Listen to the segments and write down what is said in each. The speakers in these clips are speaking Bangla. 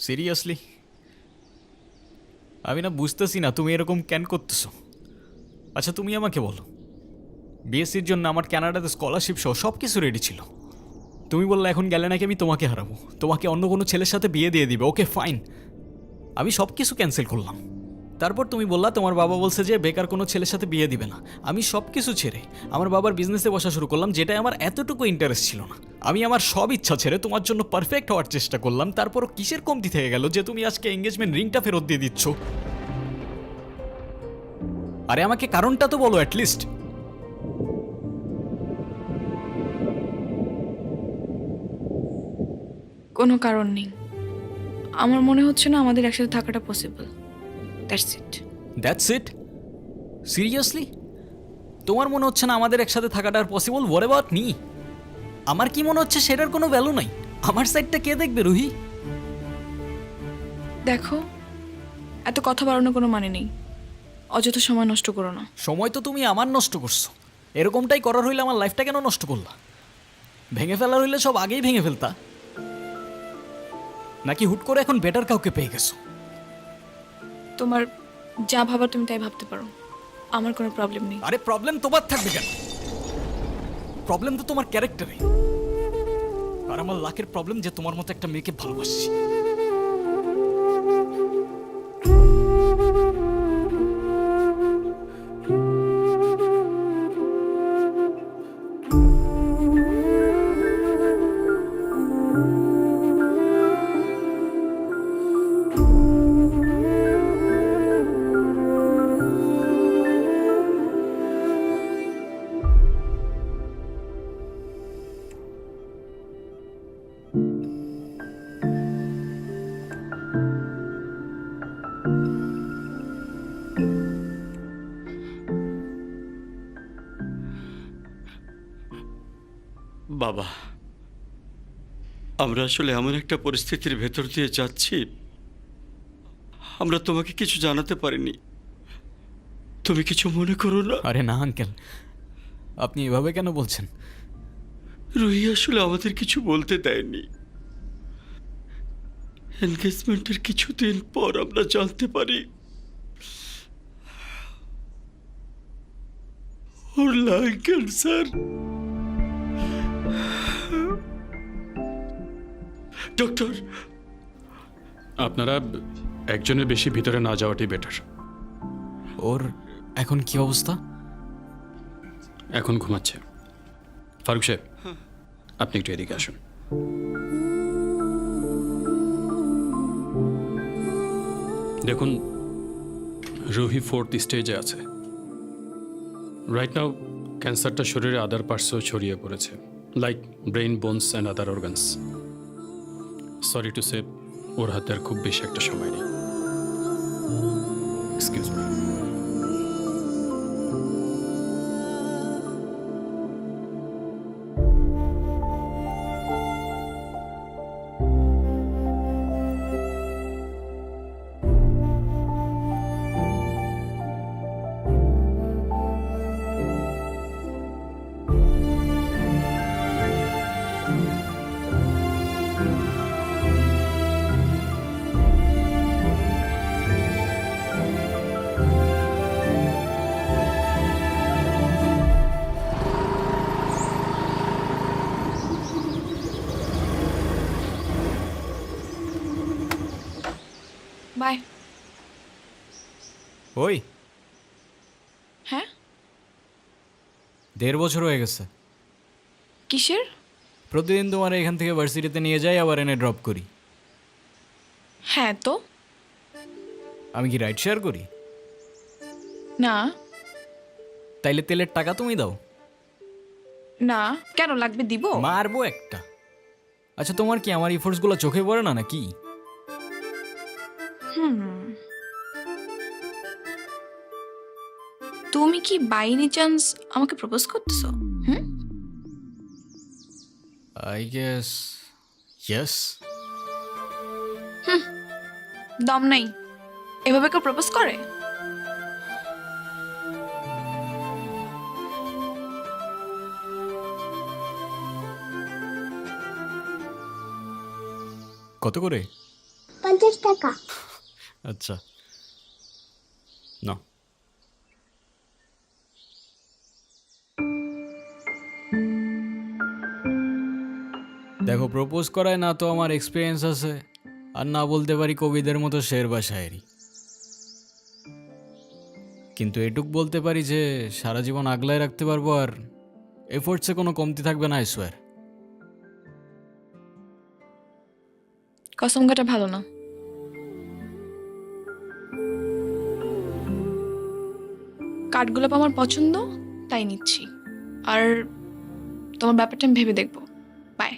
সিরিয়াসলি আমি না বুঝতেছি না তুমি এরকম কেন করতেছো। আচ্ছা তুমি আমাকে বলো, বিএসসির জন্য আমার কানাডাতে স্কলারশিপ সহ সব কিছু রেডি ছিল। তুমি বললে এখন গেলে নাকি আমি তোমাকে হারাবো, তোমাকে অন্য কোনো ছেলের সাথে বিয়ে দিয়ে দিবে। ওকে ফাইন, আমি সব কিছু ক্যান্সেল করলাম। তারপর তুমি বললা তোমার বাবা বলছে যে বেকার কোনো ছেলের সাথে বিয়ে দিবে না। আমি সব কিছু ছেড়ে আমার বাবার বিজনেসে বসা শুরু করলাম, যেটাই আমার এতটুকু ইন্টারেস্ট ছিল না। আমি আমার সব ইচ্ছা ছেড়ে তোমার জন্য পারফেক্ট হওয়ার চেষ্টা করলাম। তারপরও কিসের কমতি থেকে গেল যে তুমি আজকে এঙ্গেজমেন্ট রিংটা ফেরত দিয়ে দিচ্ছ? আরে আমাকে কারণটা তো বলো অ্যাটলিস্ট। কোনো কারণ নেই। আমার মনে হচ্ছে না আমাদের একসাথে থাকাটা possible. That's it. That's it? Seriously তোমার মনে হচ্ছে না আমাদের একসাথে থাকাটা আর পসিবল? What about me? আমার কি মনে হচ্ছে সেটার কোনো ভ্যালু নাই? আমার সাইডটা কে দেখবে রুহি? দেখো, এত কথা বাড়ানোর কোনো মানে নেই। অযথা সময় নষ্ট করো না। সময় তো তুমি আমার নষ্ট করছো। এরকমটাই করার হইলে আমার লাইফটা কেন নষ্ট করলা? ভেঙে ফেলার হইলে সব আগেই ভেঙে ফেলতা, নাকি হুট করে এখন বেটার কাউকে পেয়ে গেছো? তোমার যা ভাবার তুমি তাই ভাবতে পারো, আমার কোনো প্রবলেম নেই। আরে প্রবলেম তোমার থাকবে কেন? প্রবলেম তো তোমার ক্যারেক্টারে। আর আমার লাখের প্রবলেম যে তোমার মতো একটা মেয়েকে ভালোবাসছি। বাবা, আমরা আসলে এমন একটা পরিস্থিতির ভেতর দিয়ে যাচ্ছি, আমরা তোমাকে কিছু জানাতে পারিনি। তুমি কিছু মনে করো না। আরে না আঙ্কেল, আপনি এভাবে কেন বলছেন? রুহি আসলে আমাদের কিছু বলতে দেয়নি। এনগেজমেন্টের কিছুদিন পর আমরা জানতে পারি ওর লাং ক্যান্সার। ডক্টর, আপনারা একজনের বেশি ভিতরে না যাওয়াটাই বেটার। ওর এখন কি অবস্থা? এখন ঘুমাচ্ছে। ফারুক সাহেব, আপনি একটু এদিকে আসুন। দেখুন, রুহি 4th স্টেজে আছে। রাইট নাও ক্যান্সারটা শরীরে আদার পার্টসেও ছড়িয়ে পড়েছে, like brain, bones and other organs. Sorry to say, ওর হাতে আর খুব বেশি একটা সময় নেই। Excuse me. বাই। ওই হ্যাঁ? 1.5 বছর হয়ে গেছে। কিসের? প্রতিদিন তোমার এখান থেকে ভার্সিটিতে নিয়ে যাই, আবার এনে ড্রপ করি। হ্যাঁ তো। আমি কি রাইড শেয়ার করি? না। তাইলে তেলের টাকা তুমি দাও। না, কেন লাগবে? দিব। মারবো একটা। আচ্ছা তোমার কি আমার ইফোর্টসগুলো চোখে পড়ে না নাকি? তুমি কি বাই এনি চান্স আমাকে প্রপোজ করতেছো? হুম? I guess yes. দম নাই। এভাবে কেউ প্রপোজ করে? কত করে? টাকা। আচ্ছা না, দেখো প্রপোজ করায় না তো আমার এক্সপিরিয়েন্স আছে, আর না বলতে পারি কবিদের মতো শের বা শায়েরি, কিন্তু এটুক বলতে পারি যে সারা জীবন আগলায় রাখতে পারবো, আর এফোর্টসে কোনো কমতি থাকবে না, আই সোয়ার। কসম কাটা ভালো না। কাঠগোলাপ আমার পছন্দ, তাই নিচ্ছি। আর তোমার ব্যাপারটা আমি ভেবে দেখবো। By.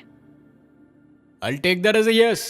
I'll take that as a yes.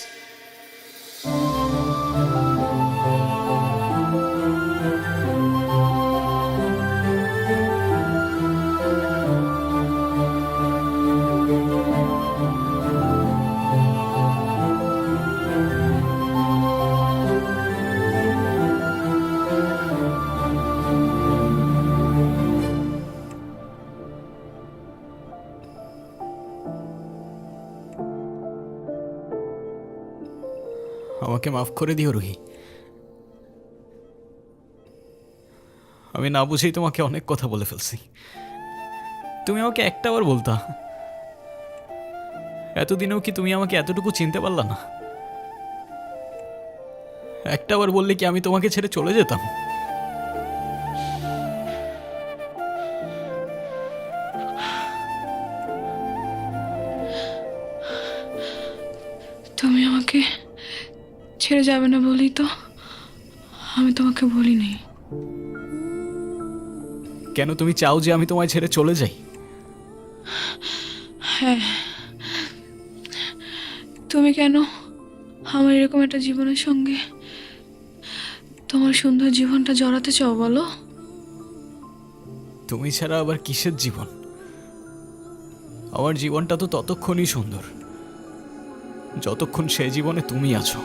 আমাকে মাফ করে দিও রুহি, আমি না বুঝেই তোমাকে অনেক কথা বলে ফেলছি। তুমি আমাকে একটাবার বলতা, এতদিনেও কি তুমি আমাকে এতটুকু চিনতে পারলা না? একটাবার বললে কি আমি তোমাকে ছেড়ে চলে যেতাম? তুমি আমাকে ছেড়ে যাবে না বলি তো আমি তোমাকে বলিনি। কেন তুমি চাও যে আমি তোমায় ছেড়ে চলে যাই? হ্যাঁ, তুমি কেন আমার এরকম একটা জীবনের সঙ্গে তোমার সুন্দর জীবনটা জড়াতে চাও বলো? তুমি ছাড়া আবার কিসের জীবন? আমার জীবনটা তো ততক্ষণই সুন্দর যতক্ষণ সে জীবনে তুমি আছো।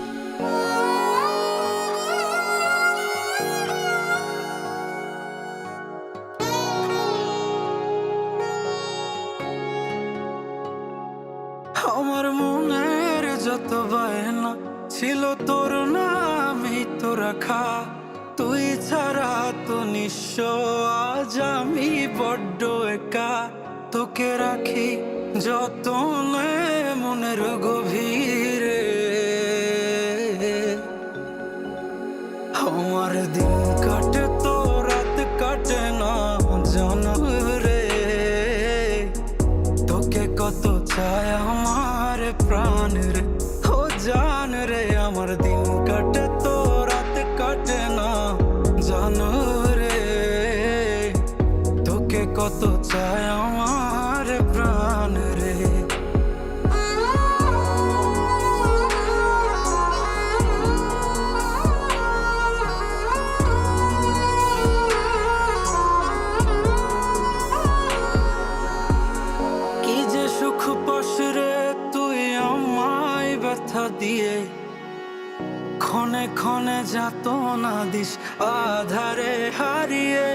আমার মনের যত বায়না ছিল তোর নামই তো রাখা, তুই ছাড়া তো নিঃস্ব আজ আমি বড্ড একা। তোকে রাখি যতনে মনের গভীরে, আমার দিন কাটে তো রাত কাটে না জানো রে। তোকে কত চায় আমার প্রাণ রে, ও জান রে। আমার দিন কাটে তো রাত কাটে না জানো রে। তোকে কত চায় আমার প্রাণ রে। কি যে সুখ পাস রে তুই আমায় ব্যথা দিয়ে, ক্ষণে ক্ষণে যাত না দিস আধারে হারিয়ে।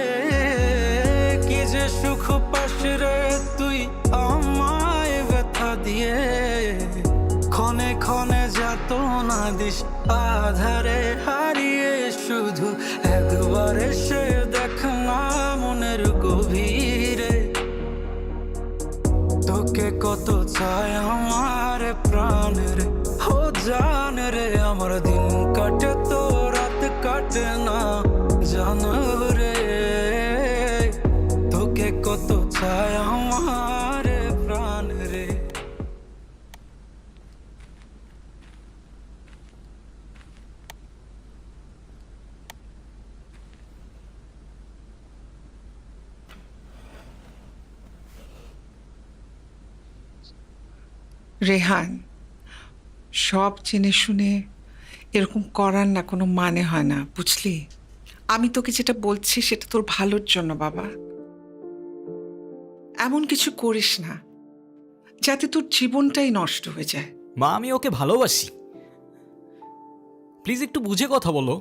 কি যে সুখ পাস রে তুই আমায় ব্যথা দিয়ে, ক্ষণে ক্ষণে যাত না দিস আধারে হারিয়ে। শুধু একবার এসে দেখ না মনের গভীরে, তোকে কত চায় আমার প্রাণ রে, ও জান রে। আমার দিন কাটে তো রাত কাটে না জানো রে। তোকে কত চায় আমার প্রাণ রে। রেহান, সব জেনে শুনে এরকম করার না কোনো মানে হয় না, বুঝলি? আমি তোকে যেটা বলছি সেটা তোর ভালোর জন্য বাবা। এমন কিছু করিস না যাতে তোর জীবনটাই নষ্ট হয়ে যায়। মা, আমি ওকে ভালোবাসি, প্লিজ একটু বুঝে কথা বলো।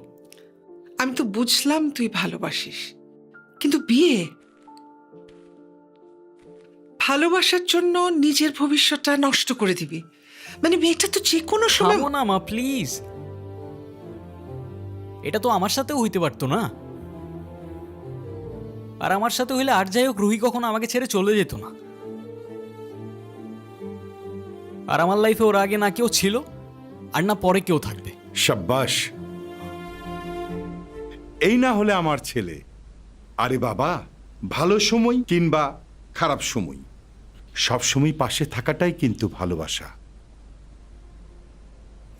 আমি তো বুঝলাম তুই ভালোবাসিস, কিন্তু বিয়ে, ভালোবাসার জন্য নিজের ভবিষ্যৎটা নষ্ট করে দিবি? মানে মেয়েটা তো যে কোনো সময়। থামো না মা, প্লিজ। এটা তো আমার সাথেও হইতে পারতো না। আর আমার সাথে হইলে আর যাই হোক রুহি কখনো আমাকে ছেড়ে চলে যেত না। আর আমার লাইফে ওর আগে না কেউ ছিল আর না পরে কেউ থাকবে। সাব্বাস, এই না হলে আমার ছেলে। আরে বাবা, ভালো সময় কিংবা খারাপ সময় সব সময় পাশে থাকাটাই কিন্তু ভালোবাসা।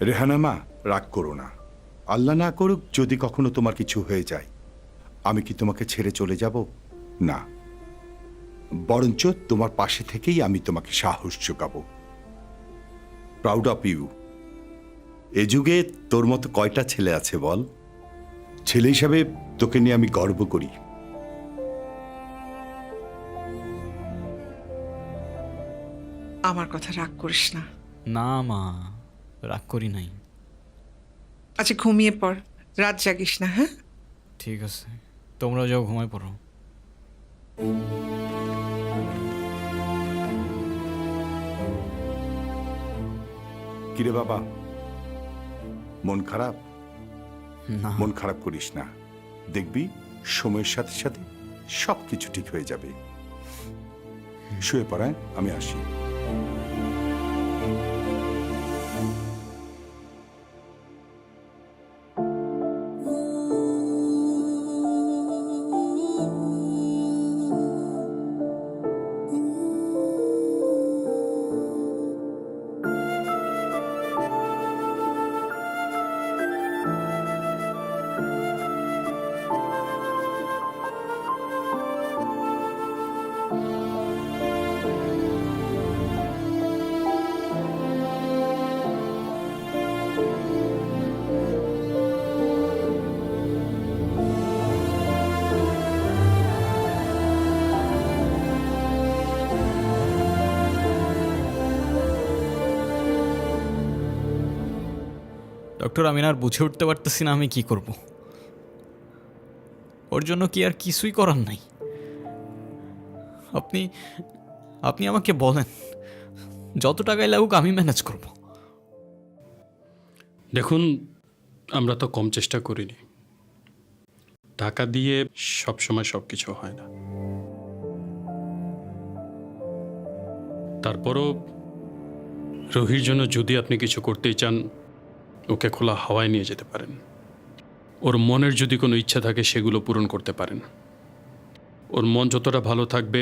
রেহানা মা, রাগ করো না। আল্লাহ না করুক যদি কখনো তোমার কিছু হয়ে যায়, আমি কি তোমাকে ছেড়ে চলে যাব? না, বরঞ্চ তোমার পাশে থেকেই আমি তোমাকে সাহস যোগাবো। Proud of you. এ যুগে তোর মতো কয়টা ছেলে আছে বল? ছেলে হিসাবে তোকে নিয়ে আমি গর্ব করি। আমার কথা রাগ করিস না। না মা, রাগ করি নাই। আচ্ছা ঘুমিয়ে পড়, রাত জাগিস না। হ্যাঁ, ঠিক আছে, তোমরা যাও ঘুমায় পড়ো। কিরে বাবা, মন খারাপ? না মন খারাপ করিস না, দেখবি সময়ের সাথে সাথে সব কিছু ঠিক হয়ে যাবে। শুয়ে পড়ায়, আমি আসি। ডক্টর, আমি আর বুঝে উঠতে পারতেছি না আমি কি করব। ওর জন্য কি আর কিছুই করার নাই? আপনি আপনি আমাকে বলেন, যত টাকায় লাগুক আমি ম্যানেজ করব। দেখুন, আমরা তো কম চেষ্টা করিনি। টাকা দিয়ে সবসময় সব কিছু হয় না। তারপরও রোহির জন্য যদি আপনি কিছু করতেই চান, ওকে খোলা হাওয়ায় নিয়ে যেতে পারেন। ওর মনের যদি কোনো ইচ্ছা থাকে সেগুলো পূরণ করতে পারেন। ওর মন যতটা ভালো থাকবে,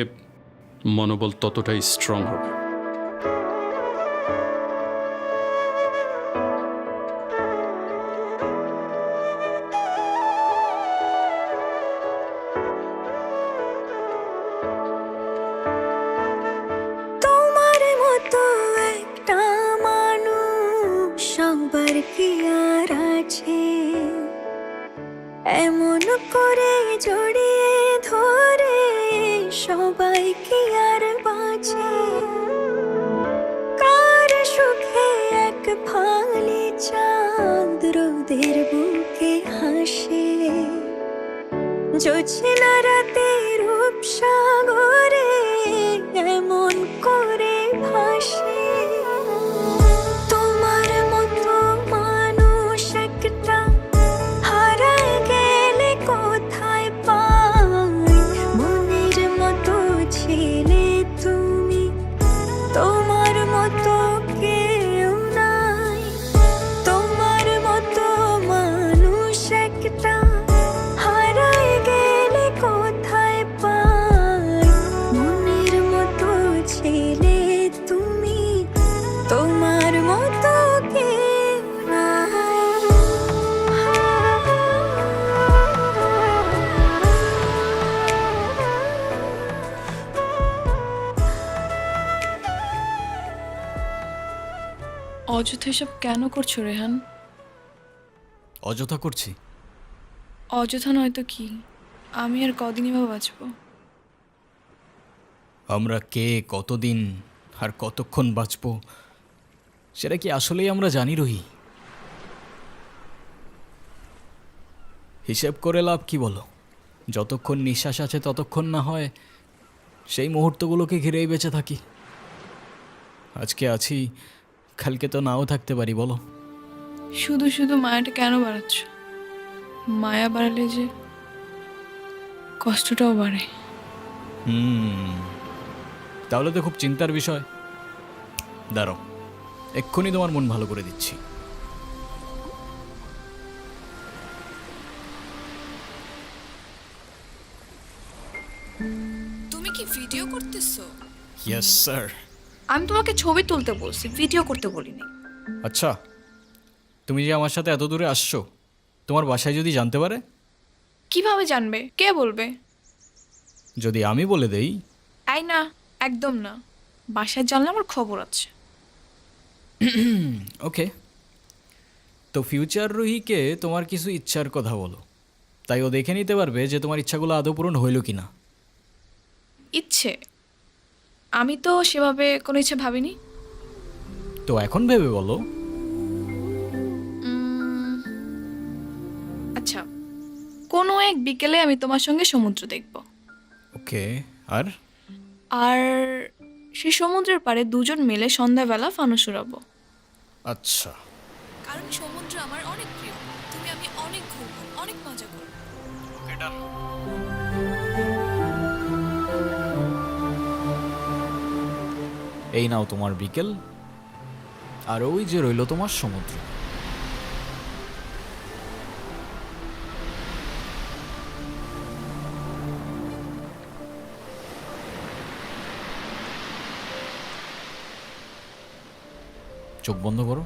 মনোবল ততটাই স্ট্রং হবে। তোমার মতো একটা মানুষ সবার কি আর আছে, এমন করে জড়িয়ে ধরে সবাই কি আর বাঁচে। কার সুখে এক ফালি চাঁদ রোদের বুকে হাসে, জোছনা রাতে রূপসাগরে এমন করে ভাসে। তোমার মতো মানুষ একটা হারায় গেলে কোথায় পাই, মনের মতো ছেলে তুমি, তোমার মতো কেউ নাই। তোমার মতো মানুষ একটা হারায় গেলে কোথায় পাই, মনের মতো ছেলে তুমি, তোমার মতো কেউ নাই। অযথা এসব কেন করছো রেহান? অযথা করছি? অযথা নয়তো কি? আমি আর কদিনই বা বাঁচবো? আমরা কে, কতদিন আর কতক্ষণ বাঁচব সেটা কি আসলেই আমরা জানি রহি? হিসেব করে লাভ কি বলো? যতক্ষণ নিঃশ্বাস আছে ততক্ষণ না হয় সেই মুহূর্তগুলোকে ঘিরেই বেঁচে থাকি। আজকে আছি, কালকে তো নাও থাকতে পারি, বলো? শুধু শুধু মায়াটা কেন বাড়াচ্ছ? মায়া বাড়ালে যে কষ্টটাও বাড়ে। তাহলে তো খুব চিন্তার বিষয়। দাঁড়াও, এক্ষুনি তোমার মন ভালো করে দিচ্ছি। তুমি কি ভিডিও করতেছো? Yes sir. আমি তোমাকে ছবি তুলতে বলছি, ভিডিও করতে বলিনি। আচ্ছা, তুমি যে আমার সাথে এত দূরে আসছো, তোমার বাসায় যদি জানতে পারে? কিভাবে জানবে? কে বলবে? যদি আমি বলে দেই? আই না, একদম না। বাসায় জানলে আমার খবর আছে। ওকে, তো ফিউচার রুহিকে তোমার কিছু ইচ্ছার কথা বলো, তাই ও দেখে নিতে পারবে যে তোমার ইচ্ছাগুলো আদৌ পূরণ হইল কি না। ইচ্ছে? আমি তো সেভাবে কোনো ইচ্ছে ভাবিনি। তো এখন ভেবে বলো। আচ্ছা, কোনো এক বিকেলে আমি তোমার সঙ্গে সমুদ্র দেখব। ওকে, আর? আর সেই সমুদ্রের পাড়ে দুজন মিলে সন্ধ্যাবেলা ফানুস উড়াবো। আচ্ছা, কারণ সমুদ্র আমার অনেক প্রিয়। তুমি আমি অনেক ঘুরবো, অনেক মজা করবো। এই নাও তোমার বিকেল, আর ওই যে রইল তোমার সমুদ্র। চোখ বন্ধ করো।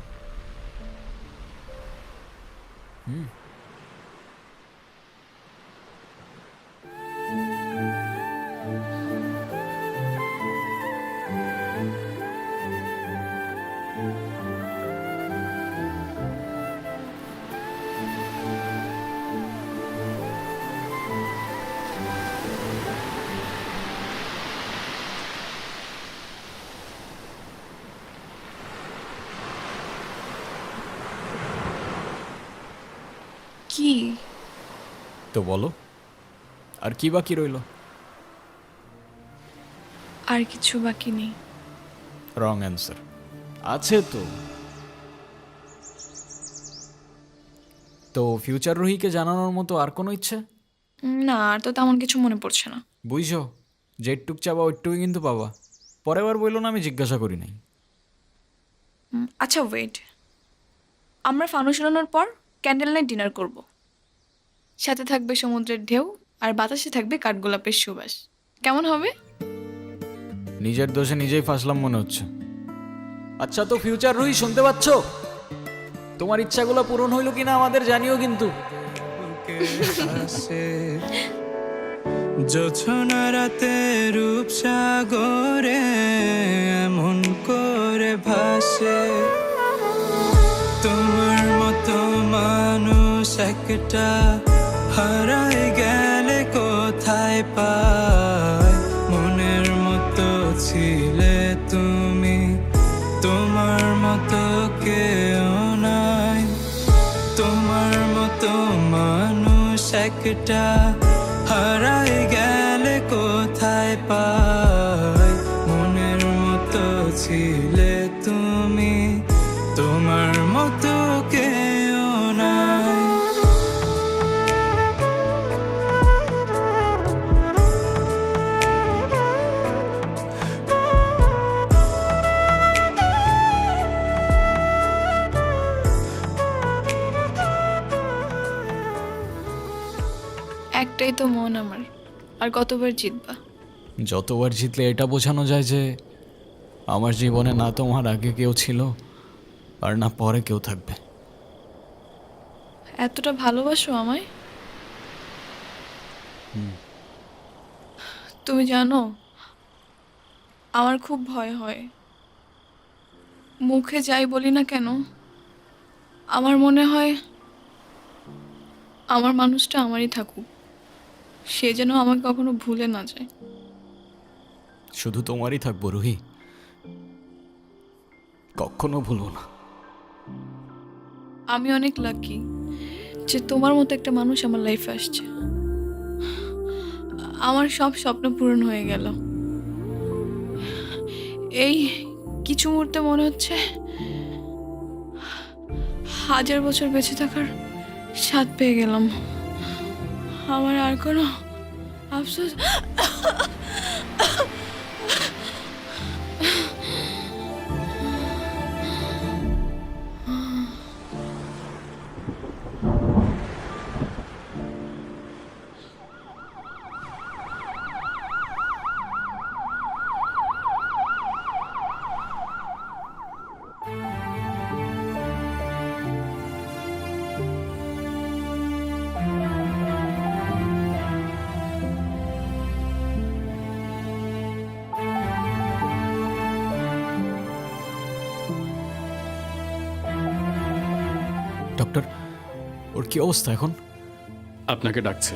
কি? তো বলো, আর কি বাকি রইল? আর কিছু বাকি নেই। Wrong answer. আছে তো। তো ফিউচার রুহিকে জানানোর মতো আর কোনো ইচ্ছে? না, আর তো তেমন কিছু মনে পড়ছে না। বুঝছো, যেটুক চাবা ওইটুকুই কিন্তু পাবা। পরের বার বললো না আমি জিজ্ঞাসা করি নাই। আচ্ছা ওয়েট, আমরা ফানুস উড়ানোর পর ক্যান্ডেল নাইট ডিনার করব। সাথে থাকবে সমুদ্রের ঢেউ, আর বাতাসে থাকবে কাঠগোলাপের সুবাস। কেমন হবে? নিজের দোষে নিজেই ফাঁসলাম মনে হচ্ছে। আচ্ছা, তো ফিউচার রুহি শুনতে পাচ্ছ? তোমার ইচ্ছাগুলো পূরণ হইল কিনা আমাদের জানিও কিন্তু। জোছনা রাতে রূপসাগরে এমন করে ভাসে, তোমার মতো মানুষ একটা হারায় গেলে কোথায় পায়। মনের মতো ছিলে তুমি, তোমার মতো কেউ নাই। তোমার মতো মানুষ একটা হারায় গেলে কোথায় পায়। মনের মতো ছিলে তুমি, তোমার মতো কেউ নাই। একটাই তো মন আমার, আর কতবার জিতবা? যতবার জিতলে এটা বোঝানো যায় যে আমার জীবনে না তোমার আগে কেউ ছিল, আর না পরে কেউ থাকবে। এতটা ভালোবাসো আমায়? তুমি জানো, আমার খুব ভয় হয়। মুখে যাই বলি না কেন, আমার মনে হয় আমার মানুষটা আমারই থাকুক, সে যেন আমাকে কখনো ভুলে না যায়। শুধু তোমারই থাকবো রুহি, কখনো ভুলবো না। আমি অনেক লাকি যে তোমার মতো একটা মানুষ আমার লাইফে আসছে। আমার সব স্বপ্ন পূরণ হয়ে গেল। এই কিছু মুহূর্তে মনে হচ্ছে 1000 বছর বেঁচে থাকার স্বাদ পেয়ে গেলাম। আমার আর কোনো আফসোস ডক্টর, ওর কি অবস্থা এখন? আপনাকে ডাকছে।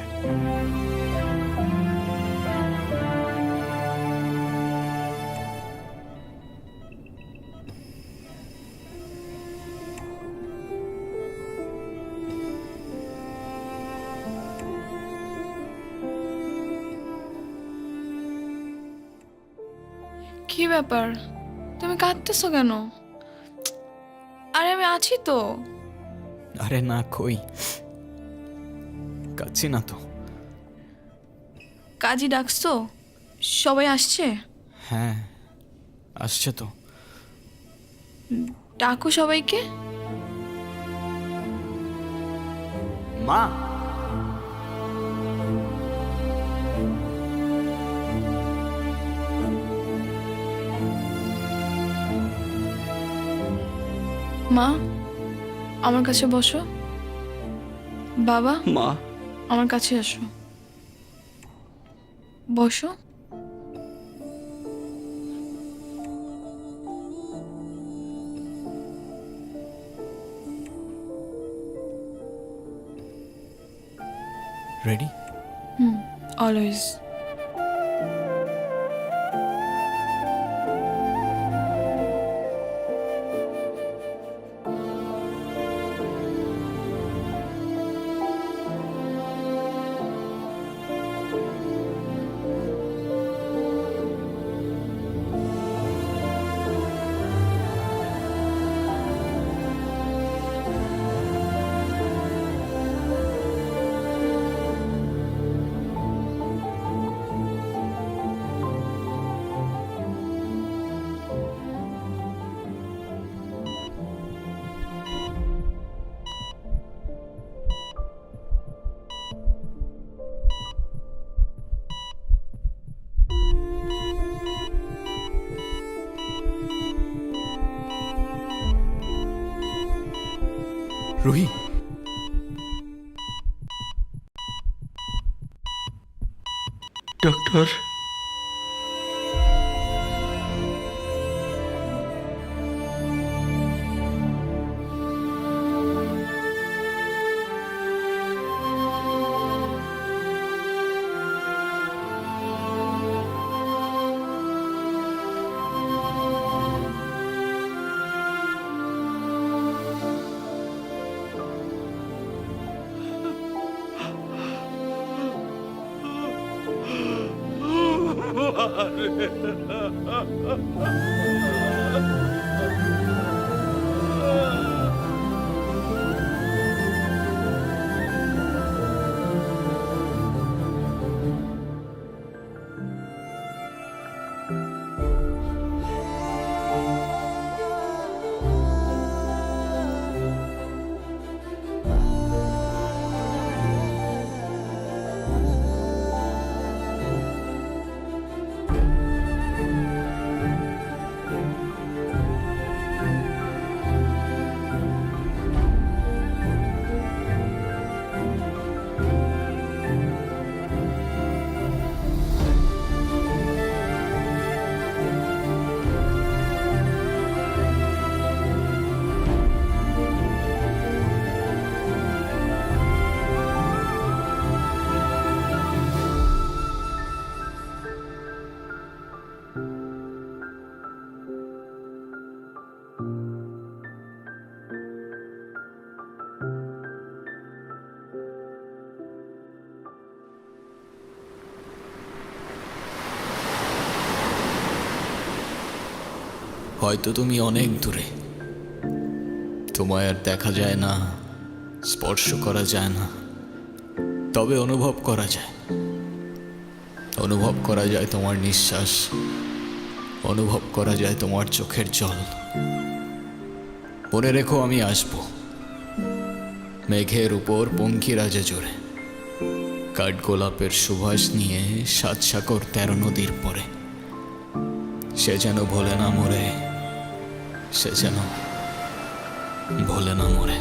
কি ব্যাপার, তুমি কাঁদতেছো কেন? আরে আমি আছি তো। আরে না, কই কাচ্ছি না তো। কাজী ডাকছো? সবাই আসছে? হ্যাঁ, আসছে তো। ডাকো সবাইকে। মা, মা, আমার কাছে বসো। বাবা, মা, আমার কাছে আসো। বসো। রেডি? অলওয়েজ। রুহি, ডক্টর। হয়তো তুমি অনেক দূরে, তোমায় আর দেখা যায় না, স্পর্শ করা যায় না, তবে অনুভব করা যায়। অনুভব করা যায় তোমার নিঃশ্বাস, অনুভব করা যায় তোমার চোখের জল। মনে রেখো আমি আসব মেঘের উপর পঙ্খিরাজে জোরে, কাঠগোলাপের সুবাস নিয়ে 7 সাগর 13 নদীর পরে। সে যেন ভোলে না মরে, সে যেন ভোলে না মরে।